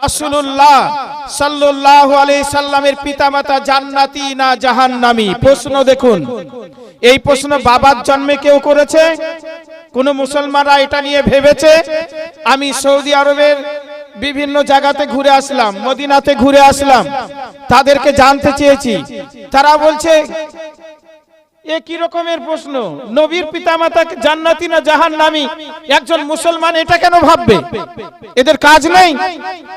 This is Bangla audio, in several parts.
রাসূলুল্লাহ সাল্লাল্লাহু আলাইহি সাল্লামের পিতামাতা জান্নাতি না জাহান্নামী? প্রশ্ন দেখুন, এই প্রশ্ন বাবার জন্মে কেউ করেছে? কোন মুসলমানরা এটা নিয়ে ভেবেছে? আমি সৌদি আরবের বিভিন্ন জায়গাতে ঘুরে আসলাম, মদিনাতে ঘুরে আসলাম, তাদেরকে জানতে চেয়েছি, তারা বলছে এ কি রকমের প্রশ্ন, নবীর পিতামাতা জান্নাতি না জাহান্নামী একজন মুসলমান এটা কেন ভাববে? এদের কাজ নেই,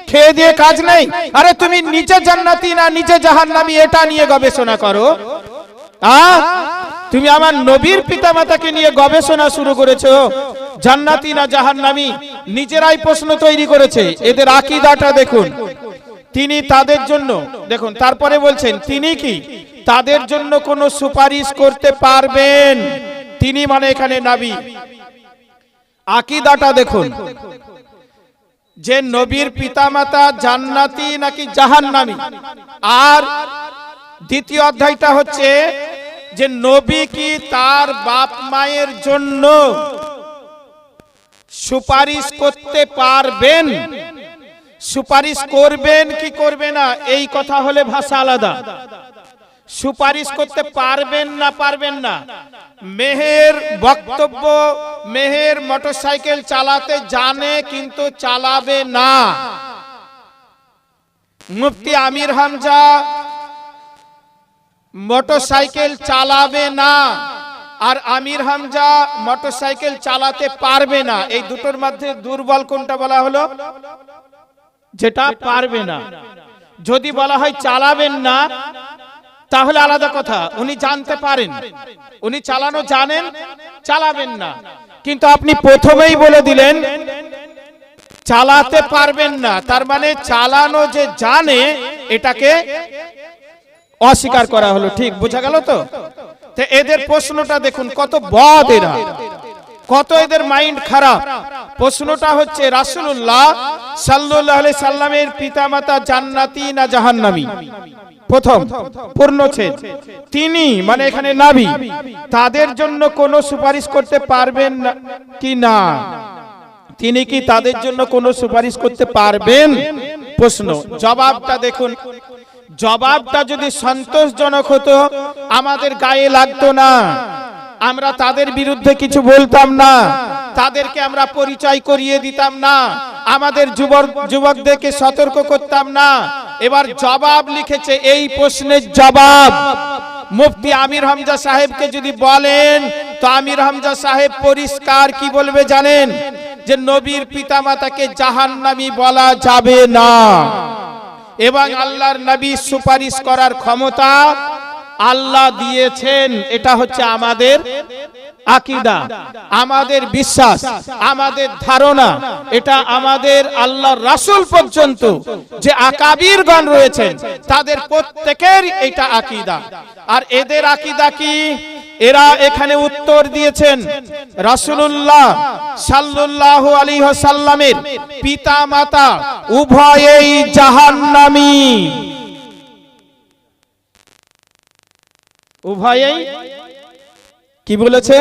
খেয়ে দিয়ে কাজ নেই? আরে তুমি নিচে জান্নাতি না নিচে জাহান্নামী এটা নিয়ে গবেষণা করো। তুমি আমার নবীর পিতামাতাকে নিয়ে গবেষণা শুরু করেছো, জান্নাতি না জাহান্নামী? নিজেরাই প্রশ্ন তৈরি করেছে। এদের আকীদাটা দেখুন, তিনি তাদের জন্য দেখুন, তারপরে বলছেন তিনি কি তাদের জন্য কোনো সুপারিশ করতে পারবেন? তিনি মানে এখানে নবী। আকীদাটা দেখুন যে নবীর পিতামাতা জান্নাতি নাকি জাহান্নামী। আর দ্বিতীয় অধ্যায়টা হচ্ছে যে নবী কি তার বাপ মায়ের জন্য সুপারিশ করতে পারবেন? সুপারিশ করবেন কি করবে না এই কথা হলে ভাষা আলাদা। সুপারিশ করতে পারবেন না পারবেন না, মেহের বক্তব্য, মেহের মোটরসাইকেল চালাতে জানে কিন্তু চালাবে না। মুফতি আমির হামজা মোটরসাইকেল চালাবে না, আর আমির হামজা মোটরসাইকেল চালাতে পারবে না। এই দুটোর মধ্যে দুর্বল কোনটা বলা হলো? যেটা পারবে না। যদি বলা হয় চালাবেন না তাহলে আলাদা কথা, উনি জানতে পারেন, উনি চালানো জানেন, চালাবেন না। কিন্তু আপনি প্রথমেই বলে দিলেন চালাতে পারবেন না, তার মানে চালানো যে জানে এটাকে অস্বীকার করা হলো। ঠিক বোঝা গেল তো? এদের প্রশ্নটা দেখুন কত বদ, এরা কত এদের মাইন্ড খারাপ। প্রশ্নটা হচ্ছে রাসূলুল্লাহ সাল্লাল্লাহু আলাইহি সাল্লামের পিতামাতা জান্নাতি না জাহান্নামী? প্রথম পূর্ণচ্ছেদ, তিনি মানে এখানে নবী, তাদের জন্য কোনো সুপারিশ করতে পারবেন কি না? তিনি কি তাদের জন্য কোনো সুপারিশ করতে পারবেন? প্রশ্ন। জবাবটা দেখুন, জবাবটা যদি সন্তোষজনক হতো আমাদের গায়ে লাগতো না, আমরা তাদের বিরুদ্ধে কিছু বলতাম না, তাদেরকে আমরা পরিচয় করিয়ে দিতাম না, আমাদের যুবকদেরকে সতর্ক করতাম না। এবার জবাব লিখেছে, এই প্রশ্নের জবাব মুফতি আমির হামজা সাহেবকে যদি বলেন তো আমির হামজা সাহেব পরিষ্কার কি বলবে জানেন? যে নবীর পিতামাতাকে জাহান্নামী বলা যাবে না, এবং আল্লাহর নবী সুপারিশ করার ক্ষমতা আল্লাহ দিয়েছেন। এটা হচ্ছে আমাদের আকীদা, আমাদের বিশ্বাস, আমাদের ধারণা। এটা আমাদের আল্লাহর রাসূল পর্যন্ত যে আকাবিরগণ রয়েছেন তাদের প্রত্যেকের এটা আকীদা। আর এদের আকীদা কি? এরা এখানে উত্তর দিয়েছেন রাসূলুল্লাহ সাল্লাল্লাহু আলাইহি ওয়াসাল্লামের পিতামাতা উভয়েই জাহান্নামী। উভয়েই কি বলেছে?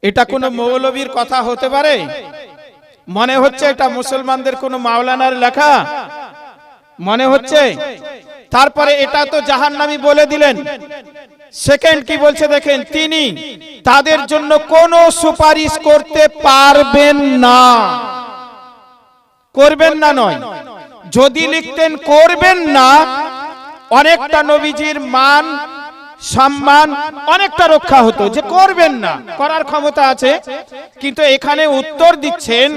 এটা কোন মৌলবীর কথা হতে পারে? মনে হচ্ছে এটা মুসলমানদের কোন মাওলানার লেখা মনে হচ্ছে। তারপরে এটা তো জাহান্নামী বলে দিলেন। সেকেন্ড কি বলছে দেখেন, তিনি তাদের জন্য কোনো সুপারিশ করতে পারবেন না। করবেন না নয়, যদি লিখতেন করবেন না, অনেকটা নবীজির মান সম্মান অনেকটা রক্ষা হতো, যে করবেন না, করার ক্ষমতা আছে। কিন্তু এখানে উত্তর দিচ্ছেন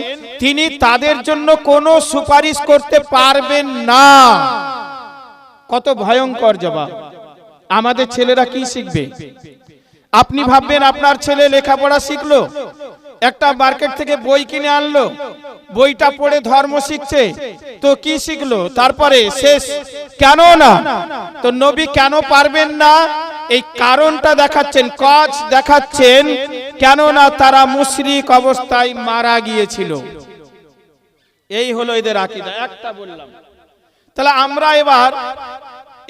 তিনি তাদের জন্য কোনো সুপারিশ করতে পারবেন না। কত ভয়ঙ্কর জবাব। আমাদের ছেলেরা কি শিখবে? আপনি ভাববেন আপনার ছেলে লেখাপড়া শিখলো, একটা মার্কেট থেকে বই কিনে আনলো, বইটা পড়ে ধর্ম শিখছে, তো কি শিখলো? তারপরে শেষ কেন না, তো নবী কেন পারবেন না এই কারণটা দেখাচ্ছেন, কজ দেখাচ্ছেন, কেন না তারা মুশরিক অবস্থায় মারা গিয়েছিল। এই হলো এদের আকীদা। একটা বললাম, তাহলে আমরা এবার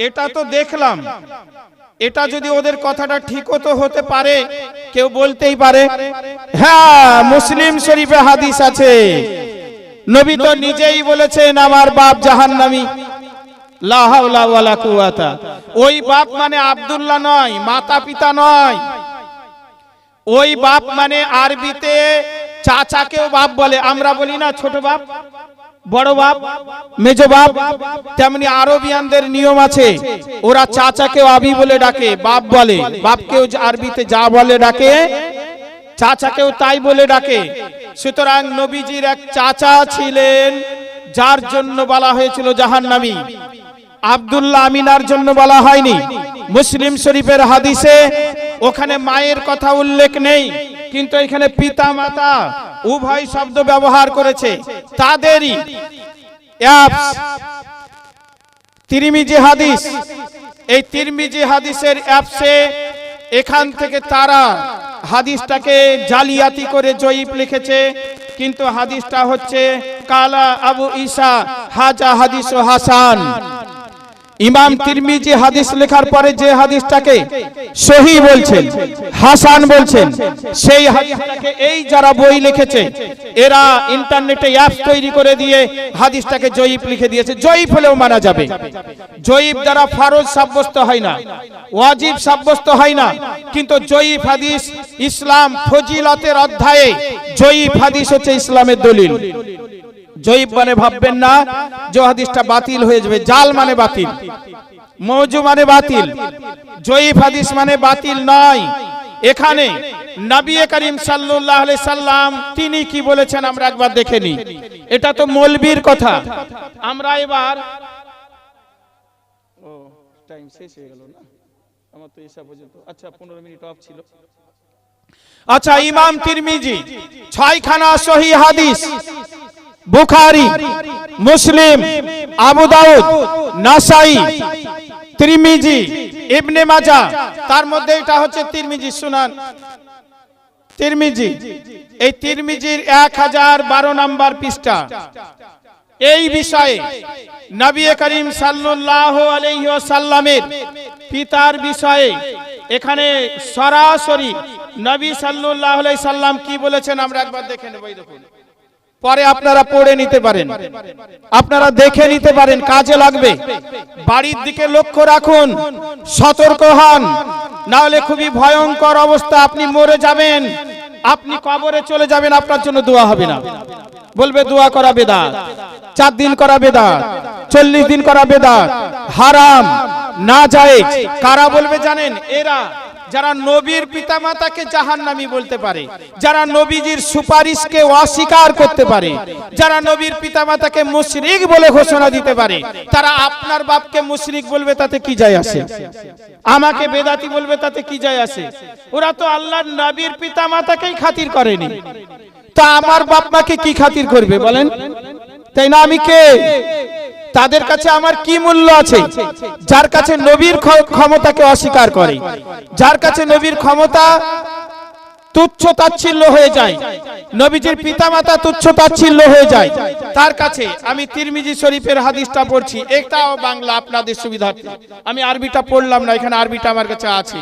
এটা তো দেখলাম, এটা যদি ওদের কথাটা ঠিক হতে পারে, কেউ বলতেই পারে হ্যাঁ মুসলিম শরীফে হাদিস আছে নবী তো নিজেই বলেছেন আমার বাপ জাহান্নামী। লা হাওলা ওয়ালা কুওয়াতা। ওই বাপ মানে আব্দুল্লাহ নয়, মাতা পিতা নয়। ওই বাপ মানে আরবিতে চাচাকেও বাপ বলে। আমরা বলি না ছোট বাপ, বড় বাপ, মেজো বাপ, তেমনি আরবিয়ানদের নিয়ম আছে, ওরা চাচাকেও আবি বলে ডাকে, বাপ বলে। বাপকেও আরবিতে যা বলে ডাকে, চাচাকেও তাই বলে ডাকে। সুতরাং নবীজির এক চাচা ছিলেন যার জন্য বলা হয়েছিল জাহান্নামী। আব্দুল্লাহ আমিনার জন্য বলা হয়নি। মুসলিম শরীফের হাদিসে ওখানে মায়ের কথা উল্লেখ নেই, কিন্তু এখানে পিতা মাতা উভয় শব্দ ব্যবহার করেছে। তাদেরই তিরমিজি হাদিস, এই তিরমিজি হাদিসের অ্যাপসে এখান থেকে তারা হাদিসটাকে জালিয়াতি করে জয়ীফ লিখেছে, কিন্তু হাদিসটা হচ্ছে কালা আবু ঈসা হাজা হাদিস হাসান। ইমাম তিরমিজি হাদিস লেখার পরে যে হাদিসটাকে সহি বলছেন, হাসান বলছেন, সেই হাদিসটাকে এই যারা বই লিখেছে এরা ইন্টারনেটে অ্যাপস তৈরি করে দিয়ে হাদিসটাকে জয়ীফ লিখে দিয়েছে। জয়ীফ হলেও মানা যাবে। জয়ীফ দ্বারা ফরজ সাব্যস্ত হয় না, ওয়াজিব সাব্যস্ত হয় না, কিন্তু জয়ীফ হাদিস ইসলাম ফজিলতের অধ্যায়ে জয়ীফ হাদিস হচ্ছে ইসলামের দলিল। জয়ীফ মানে ভাববেন না যে হাদিসটা বাতিল হয়ে যাবে। জাল মানে বাতিল, মওজু মানে বাতিল, জয়ীফ হাদিস মানে বাতিল নয়। এখানে নবী করিম সাল্লাল্লাহু আলাইহি সাল্লাম তিনি কি বলেছেন আমরা একবার দেখে নিই। এটা তো মৌলবীর কথা। আমরা এবার টাইম শেষ হয়ে গেল না, আমার তো এসা পর্যন্ত। আচ্ছা 15 মিনিট অফ ছিল। আচ্ছা, ইমাম তিরমিজি 6 খানা সহিহ হাদিস, বুখারী, মুসলিম, আবু দাউদ, নাসাই, তিরমিজি, ইবনে মাজাহ, তার মধ্যে এটা হচ্ছে তিরমিজি সুনান তিরমিজি। এই তিরমিজির 1012 নম্বর পৃষ্ঠা। এই বিষয়ে নবী করিম সাল্লাল্লাহু আলাইহি ওয়াসাল্লামের পিতার বিষয়ে এখানে সরাসরি নবী সাল্লাল্লাহু আলাইহি সাল্লাম কি বলেছেন আমরা একবার দেখে নেব। দেখুন, পরে আপনারা পড়ে নিতে পারেন, আপনারা দেখে নিতে পারেন, কাজে লাগবে। বাড়ির দিকে লক্ষ্য রাখুন, সতর্ক হন, না হলে খুবই ভয়ঙ্কর অবস্থা। আপনি মরে যাবেন, আপনি কবরে চলে যাবেন, আপনার জন্য দোয়া হবে না। বলবে দোয়া করা বেদাত, 4 দিন করা বেদাত, 40 দিন করা বেদাত, হারাম, নাজায়েজ। কারা বলবে জানেন? এরা যারা নবীর পিতামাতাকে জাহান্নামী বলতে পারে, যারা নবীজির সুপারিশকে অস্বীকার করতে পারে, যারা নবীর পিতামাতাকে মুশরিক বলে ঘোষণা দিতে পারে, তারা আপনার বাপকে মুশরিক বলবে, তাতে কি যায় আসে? আমাকে বেদাতি বলবে, তাতে কি যায় আসে? ওরা তো আল্লাহর নবীর পিতামাতাকেই খাতির করেনি, তা আমার বাপ মাকে কি খাতির করবে বলেন? তাই না? আমি কে? তাদের কাছে আমার কি মূল্য আছে? যার কাছে নবীর ক্ষমতাকে অস্বীকার করে, যার কাছে নবীর ক্ষমতা তুচ্ছ তাচ্ছিল্য হয়ে যায়, নবীজির পিতামাতা তুচ্ছ তাচ্ছিল্য হয়ে যায়, তার কাছে আমি তিরমিজি শরীফের হাদিসটা পড়ছি, একটাও বাংলা আপনাদের সুবিধার্থে, আমি আরবিটা পড়লাম না, এখানে আরবিটা আমার কাছে আছে,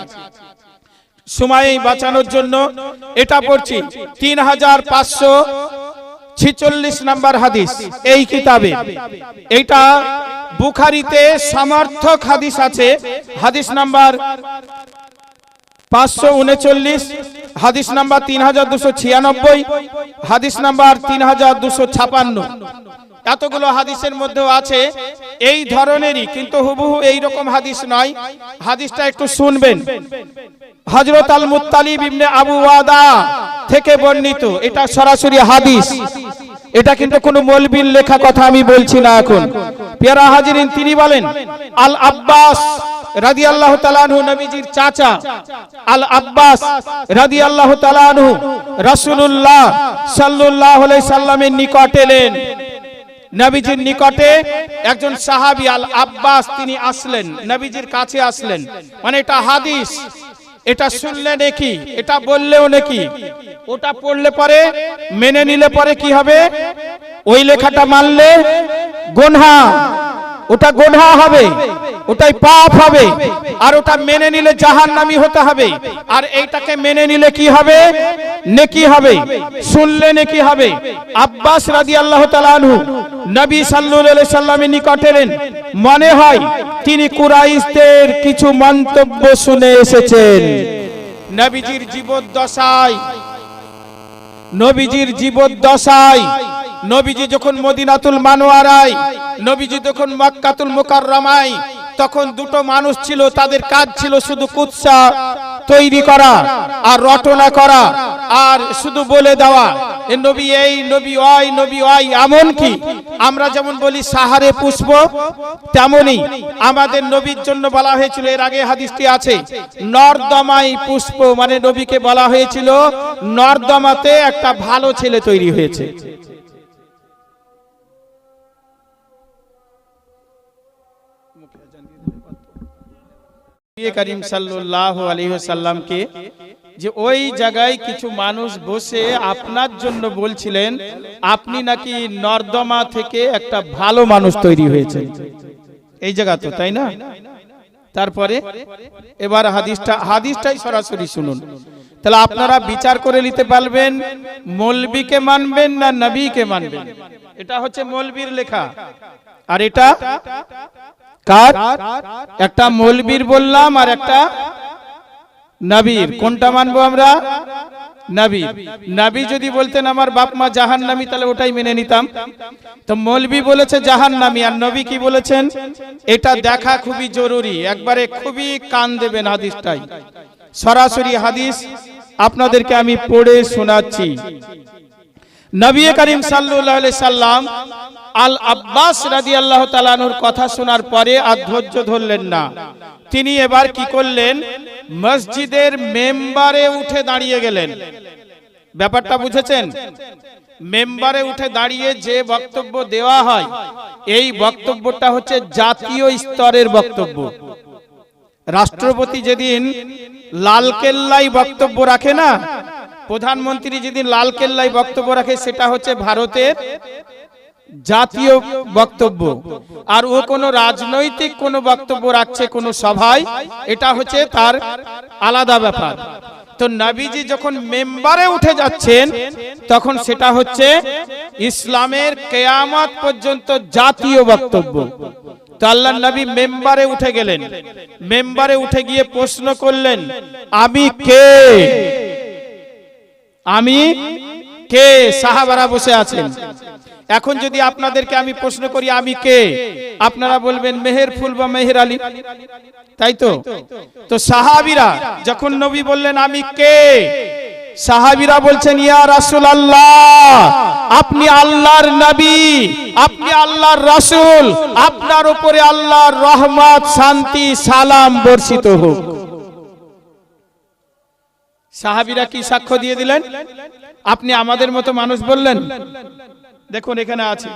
সময় বাঁচানোর জন্য এটা পড়ছি। 3546 নম্বর হাদিস এই কিতাবে। এটা বুখারীতে সমর্থক হাদিস আছে, হাদিস নাম্বার 539, হাদিস নাম্বার 3296, হাদিস নাম্বার 3256। এতগুলো হাদিসের মধ্যে আছে এই ধরনেরই, কিন্তু হুবহু এই রকম হাদিস নয়। হাদিসটা একটু শুনবেন। হযরত আল মুত্তালিব ইবনে আবু ওয়াদা থেকে বর্ণিত, এটা সরাসরি হাদিস, এটা কিন্তু কোনো মৌলবীর লেখা কথা আমি বলছি না এখন। প্যারা হাজিরিন, তিনি বলেন আল আব্বাস রাদিয়াল্লাহু তাআলা আনহু, নবীজির চাচা আল আব্বাস রাদিয়াল্লাহু তাআলা আনহু রাসূলুল্লাহ সাল্লাল্লাহু আলাইহি সাল্লামের নিকট এলেন। নবীজির নিকটে একজন সাহাবী আল আব্বাস তিনি আসলেন, নবীজির কাছে আসলেন। মানে এটা হাদিস, এটা শুনলে নাকি, এটা বললেও নাকি, ওটা পড়লে পরে মেনে নিলে পরে কি হবে? ওই লেখাটা মানলে গুনাহ, ওটা গুনাহ হবে। ওটাই পাপ হবে, আর ওটা মেনে নিলে জাহান্নামী হতে হবে, আর এইটাকে মেনে নিলে কি হবে? নেকি হবে, শুনলে নেকি হবে। আব্বাস রাদিয়াল্লাহু তাআলা আনহু নবী সাল্লাল্লাহু আলাইহি সাল্লামের নিকট এলেন, মনে হয় তিনি কুরাইশদের কিছু মন্তব্য শুনে এসেছেন। নবীজির জীবদ্দশায় নবীজি যখন মদিনাতুল মানওয়ারায়, নবীজি যখন মক্কাতুল মুকাররমায়, তখন দুটো মানুষ ছিল, তাদের কাজ ছিল শুধু কুৎসা তৈরি করা আর রটনা করা আর শুধু বলে দেওয়া, এ নবী এই, নবী ওই, নবী ওই। এমনকি আমরা যেমন বলি সাহারে পুষ্প, তেমনি আমাদের নবীর জন্য বলা হয়েছিল, এর আগে হাদিসটি আছে, নর্দমাই পুষ্প, মানে নবীকে বলা হয়েছিল নর্দমাতে একটা ভালো ছেলে তৈরি হয়েছে। করিম সাল্লাল্লাহু আলাইহি ওয়াসাল্লামকে যে ওই জায়গায় কিছু মানুষ বসে আপনার জন্য বলছিলেন আপনি নাকি নর্দমা থেকে একটা ভালো মানুষ তৈরি হয়েছে, এই জায়গা তো, তাই না? তারপরে এবার হাদিসটাই সরাসরি শুনুন, তাহলে আপনারা বিচার করে নিতে পারবেন মৌলবীকে মানবেন না নবীকে মানবেন। এটা হচ্ছে মৌলবীর লেখা, আর এটা কার? একটা মৌলবীর বললাম আর একটা নবীর। কোনটা মানবো আমরা? নবী। নবী যদি বলতেন আমার বাপ মা জাহান্নামী, তাহলে ওটাই মেনে নিতাম। তো মৌলবী বলেছে জাহান্নামী, আর নবী কি বলেছেন এটা দেখা খুবই জরুরি, একবারে খুবই কান দেবেন হাদিসটাই। সরাসরি হাদিস আপনাদেরকে আমি পড়ে শোনাচ্ছি। নবী করিম সাল্লাল্লাহু আলাইহি সাল্লাম আল আব্বাস রাদিয়াল্লাহু তাআলা আনহুর কথা শোনার পরে আর ধৈর্য ধরলেন না। তিনি এবার কি করলেন? মসজিদের মেম্বারে উঠে দাঁড়িয়ে গেলেন। ব্যাপারটা বুঝেছেন? মেম্বারে উঠে দাঁড়িয়ে যে বক্তব্য দেওয়া হয়, এই বক্তব্যটা হচ্ছে জাতীয় স্তরের বক্তব্য। রাষ্ট্রপতি যেদিন লালকেল্লায় বক্তব্য রাখে না, প্রধানমন্ত্রী যেদিন লালকেল্লায় বক্তব্য রাখে, সেটা হচ্ছে ভারতের জাতীয় বক্তব্য। আর ও কোনো রাজনৈতিক কোনো বক্তব্য রাখছে কোনো সভায়, এটা হচ্ছে তার আলাদা ব্যাপার। তো নবীজি যখন মেম্বারে উঠে যাচ্ছেন, তখন সেটা হচ্ছে ইসলামের কিয়ামত পর্যন্ত জাতীয় বক্তব্য। তো আল্লাহর নবী মেম্বারে উঠে গেলেন। মেম্বারে উঠে গিয়ে প্রশ্ন করলেন, আমি কে? আমি কে? সাহাবারা বসে আছেন। এখন যদি আপনাদেরকে আমি প্রশ্ন করি আমি কে, আপনারা বলবেন মেহের ফুল বা মেহের আলী, তাই তো? তো সাহাবীরা যখন নবী বললেন আমি কে, সাহাবীরা বলছেন ইয়া রাসূলুল্লাহ, আপনি আল্লাহর নবী, আপনি আল্লাহর রাসূল, আপনার উপরে আল্লাহর রহমত, শান্তি, সালাম বর্ষিত হোক। সাহাবীরা কি সাক্ষ্য দিয়ে দিলেন? আপনি আমাদের মতো মানুষ বললেন। দেখুন এখানে আছে,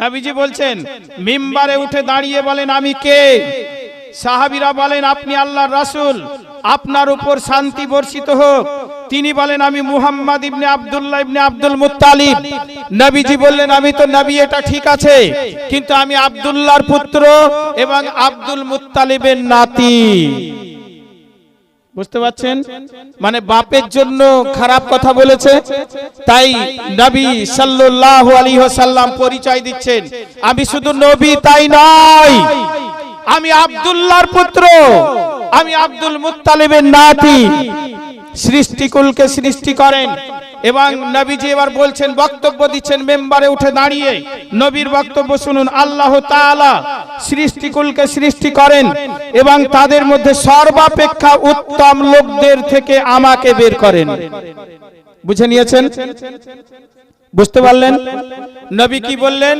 নবীজি বলছেন মিম্বারে উঠে দাঁড়িয়ে বলেন আমি কে। সাহাবীরা বলেন আপনি আল্লাহর রাসূল, আপনার উপর শান্তি বর্ষিত হোক। তিনি বলেন আমি মুহাম্মদ ইবনে আব্দুল্লাহ ইবনে আব্দুল মুত্তালিব। নবীজি বললেন আমি তো নবী, এটা ঠিক আছে, কিন্তু আমি আব্দুল্লাহর পুত্র এবং আব্দুল মুত্তালিবের নাতি। বুঝতে পারছেন? মানে বাপের জন্য খারাপ কথা বলেছে। তাই নবী সাল্লাল্লাহু আলাইহি ওয়াসাল্লাম পরিচয় দিচ্ছেন আমি শুধু নবী তাই নয়, আমি আব্দুল্লাহর পুত্র, আমি আব্দুল মুত্তালিবের নাতি। সৃষ্টিকুলকে সৃষ্টি করেন। এবং নবীজি এবার বলছেন, বক্তব্য দিচ্ছেন মেম্বারে উঠে দাঁড়িয়ে। নবীর বক্তব্য শুনুন। আল্লাহ তাআলা সৃষ্টিকুলকে সৃষ্টি করেন এবং তাদের মধ্যে সর্বাপেক্ষা উত্তম লোকদের থেকে আমাকে বের করেন। বুঝে নিয়েছেন? বুঝতে পারলেন? নবী কি বললেন?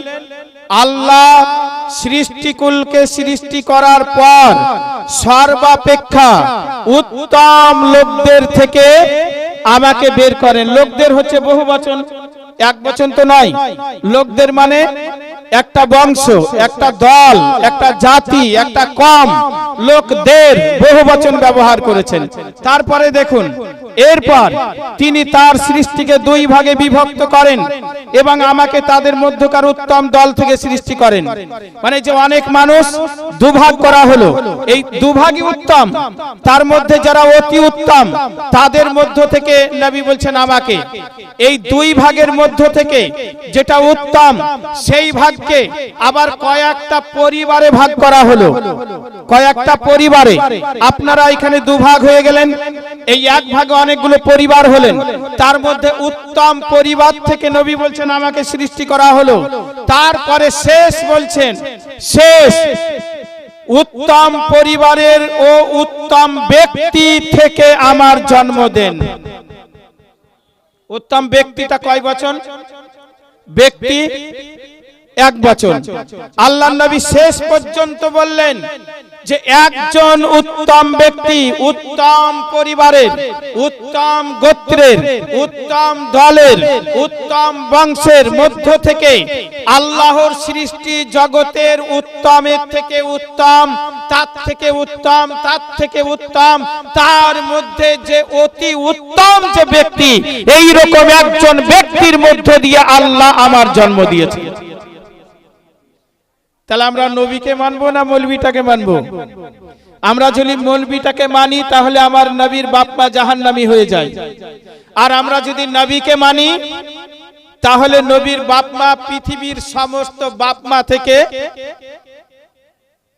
আল্লাহ সৃষ্টিকুলকে সৃষ্টি করার পর সর্বাপেক্ষা উত্তম লোকদের থেকে আমাকে বের করেন। লোকদের হচ্ছে বহু বচন, এক বচন তো নয়। লোকদের মানে একটা বংশ, একটা দল, একটা জাতি, একটা কম। লোকদের বহু বচন ব্যবহার করেছেন। তারপরে দেখুন এরপর তিনি তার সৃষ্টিকে দুই ভাগে বিভক্ত করেন এবং আমাকে তাদের মধ্যকার উত্তম দল থেকে সৃষ্টি করেন। মানে যে অনেক মানুষ দুভাগ করা হলো, এই দুভাগই উত্তম, তার মধ্যে যারা অতি উত্তম তাদের মধ্য থেকে নবী বলছেন আমাকে। এই দুই ভাগের মধ্য থেকে যেটা উত্তম সেই ভাগকে আবার কয়েকটা পরিবারে ভাগ করা হলো, কয়েকটা পরিবারে। আপনারা এখানে দুভাগ হয়ে গেলেন, এই এক ভাগে অনেকগুলো পরিবার হলেন, তার মধ্যে উত্তম পরিবার থেকে নবী বলছেন আমাকে সৃষ্টি করা হলো। তারপরে শেষ বলছেন, শেষ উত্তম পরিবারের ও উত্তম ব্যক্তি থেকে আমার জন্ম দেন। উত্তম ব্যক্তিটা কয় বচন? ব্যক্তি এক বচন। আল্লাহর নবী শেষ পর্যন্ত বললেন যে একজন উত্তম ব্যক্তি উত্তম পরিবারের, উত্তম গোত্রের, উত্তম দলের, উত্তম বংশের মধ্য থেকে আল্লাহর সৃষ্টি জগতের উত্তমের থেকে উত্তম, তার থেকে উত্তম, তার থেকে উত্তম, তার মধ্যে যে অতি উত্তম যে ব্যক্তি, এই রকম একজন ব্যক্তির মধ্য দিয়ে আল্লাহ আমার জন্ম দিয়েছে। তাহলে আমরা নবীকে মানবো না মৌলবীটাকে মানবো? আমরা যদি মৌলবীটাকে মানি তাহলে আমার নবীর বাপ মা জাহান্নামী হয়ে যায়, আর আমরা যদি নবীকে মানি তাহলে নবীর বাপ মা পৃথিবীর সমস্ত বাপ মা থেকে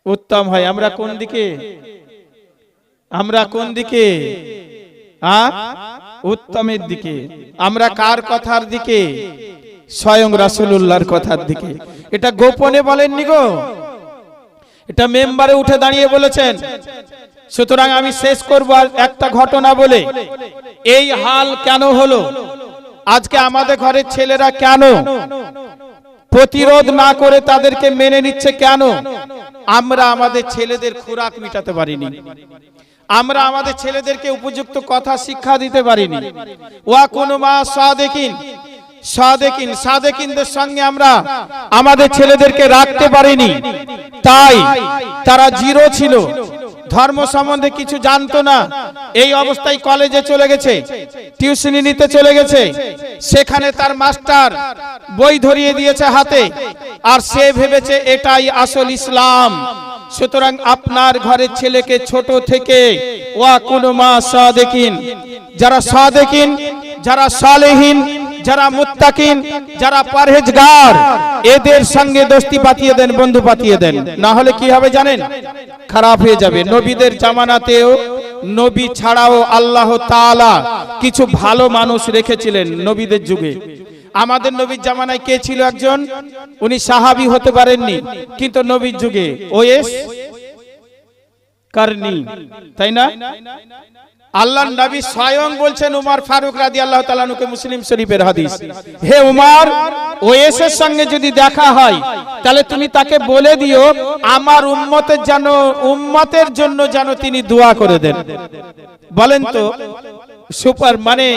উত্তম হয়। আমরা কোন দিকে? আমরা কোন দিকে? উত্তমের দিকে। আমরা কার কথার দিকে? স্বয়ং রাসূলুল্লাহর কথার দিকে। এটা গোপনে বলেননি গো, এটা মেম্বারে উঠে দাঁড়িয়ে বলেছেন। সুতরাং আমি শেষ করব আর একটা ঘটনা বলে। এই হাল কেন হলো? আজকে আমাদের ঘরের ছেলেরা কেন প্রতিরোধ না করে তাদেরকে মেনে নিচ্ছে? কেন? আমরা আমাদের ছেলেদের খোরাক মিটাতে পারিনি, আমরা আমাদের ছেলেদেরকে উপযুক্ত কথা শিক্ষা দিতে পারিনি। ওয়া কুনু মা সাদিকিন, সাদেকিনদের সঙ্গে আমরা আমাদের ছেলেদেরকে রাখতে পারিনি। তাই তারা জিরো ছিল, ধর্ম সম্বন্ধে কিছু জানতো না। এই অবস্থায় কলেজে চলে গেছে, টিউশনি নিতে চলে গেছে, সেখানে তার মাস্টার বই ধরিয়ে দিয়েছে হাতে, আর সে ভেবেছে এটাই আসল ইসলাম। সুতরাং আপনার ঘরের ছেলেকে ছোট থেকে ওয়া কুনু মা সাদিকিন, যারা সাদিকিন, যারা সালেহিন, যারা মুত্তাকিন, যারা পরহেজগার, এদের সঙ্গে দোস্তি পাতিয়ে দেন, বন্ধু পাতিয়ে দেন। না হলে কি হবে জানেন? খারাপ হয়ে যাবে। নবীদের জামানাতেও, নবী ছাড়াও আল্লাহ তাআলা কিছু ভালো মানুষ রেখেছিলেন নবীদের যুগে। আমাদের নবীর জামানায় কে ছিল একজন? উনি সাহাবী হতে পারেননি, কিন্তু নবীর যুগে ওয়েস কারনি, তাই না? আল্লাহর নবী স্বয়ং বলছেন উমর ফারুক রাদিয়াল্লাহু তাআলা আনহুকে, মুসলিম শরীফের হাদিস, হে উমর, ওয়েসের সঙ্গে যদি দেখা হয় তাহলে তুমি তাকে বলে দিও আমার উম্মতের জন্য যেন তিনি দোয়া করে দেন। বলেন তো সুপার, মানে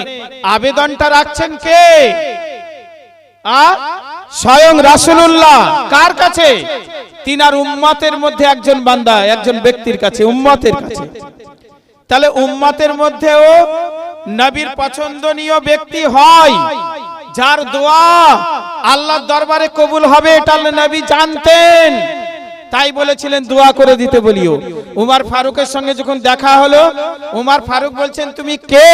আবেদনটা রাখছেন কে? স্বয়ং রাসূলুল্লাহ। কার কাছে? তিনার উম্মতের মধ্যে একজন বান্দা, একজন ব্যক্তির কাছে, উম্মতের কাছে। তাহলে উম্মতের মধ্যেও নবীর পছন্দনীয় ব্যক্তি হয়, যার দোয়া আল্লাহর দরবারে কবুল হবে, এটা নবী জানতেন। তাই বলেছিলেন দোয়া করে দিতে বলিও। উমর ফারুকের সঙ্গে যখন দেখা হলো, উমর ফারুক বলছেন তুমি কে?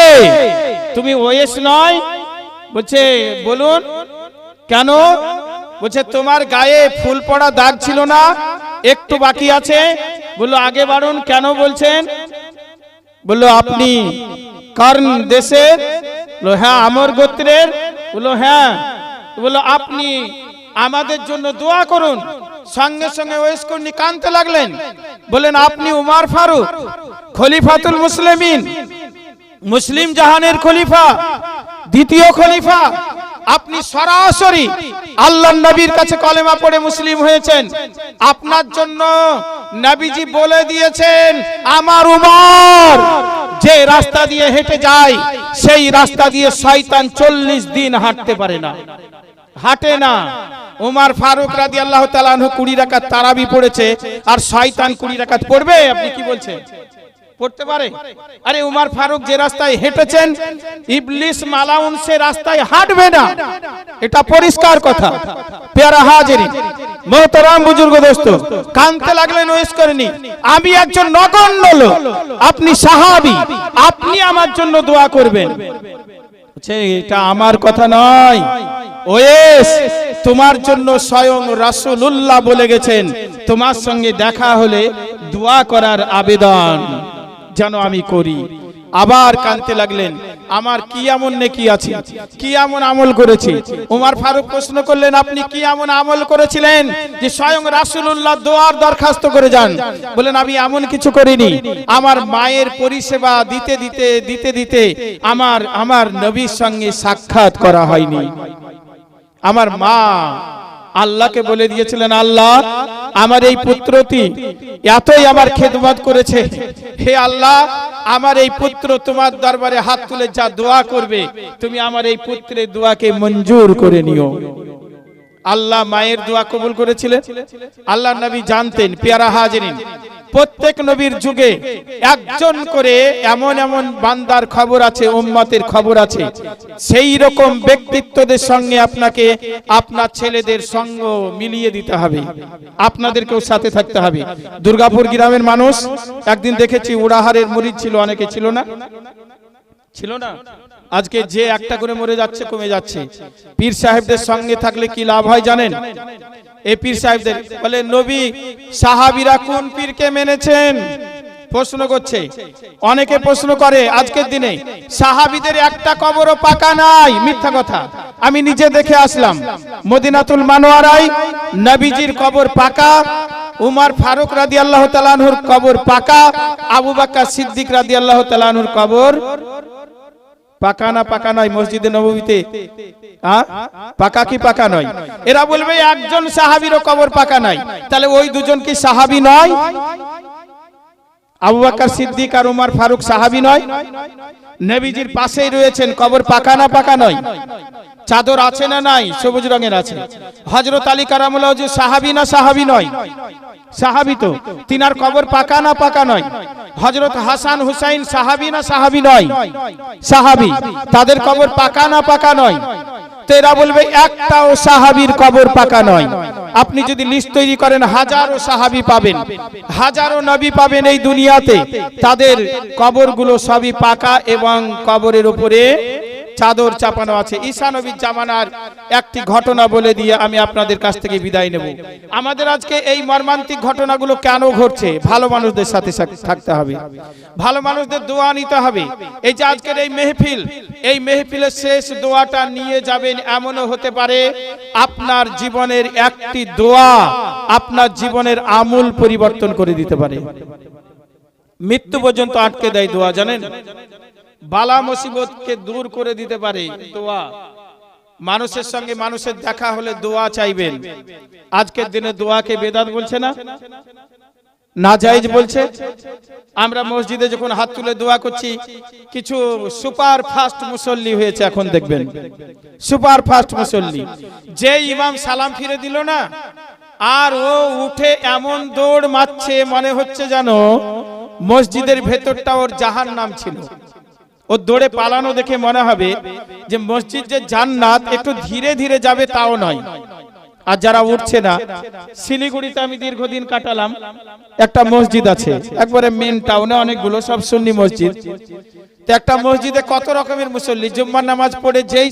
তুমি ওয়েস নয়? বলছে বলুন কেন? বলছে তোমার গায়ে ফুল পড়া দাগ ছিল না, একটু বাকি আছে। বললো আগে বাড়ুন। কেন বলছেন? বললো আপনি কর্ণ দেশের? বললো হ্যাঁ। আমর গোত্রের? বললো হ্যাঁ। বললো আপনি আমাদের জন্য দোয়া করুন। সঙ্গে সঙ্গে ওয়েস করনি কাঁদতে লাগলেন, বলেন আপনি উমর ফারুক, খলিফাতুল মুসলিমিন, মুসলিম জাহানের খলিফা, দ্বিতীয় খলিফা। আপনি সরাসরি আল্লাহর নবীর কাছে কলেমা পড়ে মুসলিম হয়েছেন। আপনার জন্য নবীজি বলে দিয়েছেন আমার উমর যে রাস্তা দিয়ে হেঁটে যায় সেই রাস্তা দিয়ে শয়তান 40 দিন হাঁটতে পারে না, হাঁটে না। উমর ফারুক রাদিয়াল্লাহু তাআলা আনহু 20 রাকাত তারাবি পড়েছে, আর শয়তান 20 রাকাত পড়বে? আপনি কি বলছেন? পড়তে পারে? আরে উমর ফারুক যে রাস্তায় হেঁটেছেন, ইবলিস মালাউন সে রাস্তায় হাঁটবে না, এটা পরিষ্কার কথা। প্যারা হাজিরি, মোহতারাম বুজুর্গ দোস্ত, কানতে লাগলেন ওয়েস করেনি, আমি একজন নগণ্য লোক, আপনি সাহাবী, আপনি আমার জন্য দোয়া করবেন। এটা আমার কথা নয়, ওয়েস তোমার জন্য স্বয়ং রাসূলুল্লাহ বলে গেছেন, তোমার সঙ্গে দেখা হলে দোয়া করার আবেদন যেন আমি করি। আবার কানতে লাগলেন, আমার কি এমন নেকি আছে, কি এমন আমল করেছি? উমর ফারুক প্রশ্ন করলেন, আপনি কি এমন আমল করেছিলেন যে স্বয়ং রাসূলুল্লাহ দোয়ার দরখাস্ত করে যান? বলেন, আমি এমন কিছু করিনি, আমার মায়ের পরিষেবা দিতে দিতে দিতে দিতে আমার নবীর সঙ্গে সাক্ষাৎ করা হয়নি। আমার মা আল্লাহকে বলে দিয়েছিলেন, আল্লাহ আমার এই পুত্রটি এতই আমার খেদমত করেছে, হে আল্লাহ আমার এই পুত্র তোমার দরবারে হাত তুলে যা দোয়া করবে, তুমি আমার এই পুত্রের দোয়াকে মঞ্জুর করে নিও। আল্লাহ মায়ের দোয়া কবুল করেছিলেন। আল্লাহর নবী জানতেন, প্যারা হাজিরিন, প্রত্যেক নবীর যুগে একজন করে এমন এমন বান্দার খবর আছে, উম্মতের খবর আছে, সেই রকম ব্যক্তিত্বদের সঙ্গে আপনাকে আপনার ছেলেদের সঙ্গ মিলিয়ে দিতে হবে, আপনাদেরকেও সাথে থাকতে হবে। দুর্গাপুর গ্রামের মানুষ একদিন দেখেছি, উড়াহারের মুরিদ ছিল, অনেকে ছিল না, ছিল না, আজকে যে একটা করে মরে যাচ্ছে, কমে যাচ্ছে। পীর সাহেবদের সঙ্গে থাকলে কি লাভ হয় জানেন? এই পীর সাহেবদের বলে, নবী সাহাবীরা কোন পীরকে মেনেছেন? প্রশ্ন করছে, অনেকে প্রশ্ন করে আজকের দিনে, সাহাবীদের একটা কবরও পাকা নাই। মিথ্যা কথা, আমি নিজে দেখে আসলাম, মদিনাতুল মানওয়ারায় নবীজির কবর পাকা, উমর ফারুক রাদিয়াল্লাহু তাআলা আনহুর কবর পাকা, আবু বকর সিদ্দিক রাদিয়াল্লাহু তাআলা আনহুর কবর পাকা না পাকা নয়? মসজিদে নববীতে পাকা কি পাকা নয়? এরা বলবে একজন সাহাবীরও কবর পাকা নাই, তাহলে ওই দুজন কি সাহাবী নয়? আবু বকর সিদ্দিক আর উমর ফারুক সাহাবী নয়? নবীজির পাশেই রয়েছেন, কবর পাকা না পাকা নয়? চাদর আছে না নাই? সবুজ রঙের আছে। হযরত আলী কারামুল্লাহ ওয়াজহ সাহাবী না সাহাবী নয়? সাহাবী তো, তিনার কবর পাকা না পাকা নয়? হযরত হাসান হুসাইন সাহাবী না সাহাবী নয়? সাহাবী, তাদের কবর পাকা না পাকা নয়? তো এরা বলবে একটাও সাহাবীর কবর পাকা নয়। আপনি যদি লিস্ট তৈরি করেন, হাজারো সাহাবী পাবেন, হাজারো নবী পাবেন এই দুনিয়াতে, তাদের কবরগুলো সবই পাকা এবং কবরের উপরে চাদর চাপানো আছে। ঈসা নবীর জামানার একটি ঘটনা বলে দিয়ে আমি আপনাদের কাছ থেকে বিদায় নেব। আমাদের আজকে এই মর্মান্তিক ঘটনাগুলো কেন ঘটছে? ভালো মানুষদের সাথে থাকতে হবে, ভালো মানুষদের দোয়া নিতে হবে। এই যে আজকের এই মেহফিল, এই মেহফিলের শেষ দোয়াটা নিয়ে যাবেন, এমনও হতে পারে আপনার জীবনের একটি দোয়া আপনার জীবনের আমূল পরিবর্তন করে দিতে পারে। মৃত্যু পর্যন্ত আটকে দেয় দোয়া, জানেন? বালা মুসিবতকে দূর করে দিতে পারে দোয়া। মানুষের সঙ্গে মানুষের দেখা হলে দোয়া চাইবেন। আজকের দিনে দোয়াকে বেদাত বলছে না, নাজায়েজ বলছে। আমরা মসজিদে যখন হাত তুলে দোয়া করছি, কিছু সুপার ফাস্ট মুসল্লি হয়েছে, এখন দেখবেন সুপার ফাস্ট মুসল্লি, যে ইমাম সালাম ফিরে দিল না, আর ও উঠে এমন দৌড় মারছে, মনে হচ্ছে জানো মসজিদের ভেতরটা ওর জাহান্নাম ছিল। ও দৌড়ে পালানো দেখে মনে হবে যে মসজিদ যে জান্নাত, একটু ধীরে ধীরে যাবে তাও নয়। আর যারা উঠছে না, শিলিগুড়িতে আমি দীর্ঘদিন কাটালাম, একটা মসজিদ আছে একবারে মেন টাউনে, অনেকগুলো সব সুন্নি মসজিদ। তো একটা মসজিদে কত রকমের মুসল্লি, জুম্মার নামাজ পড়ে যেই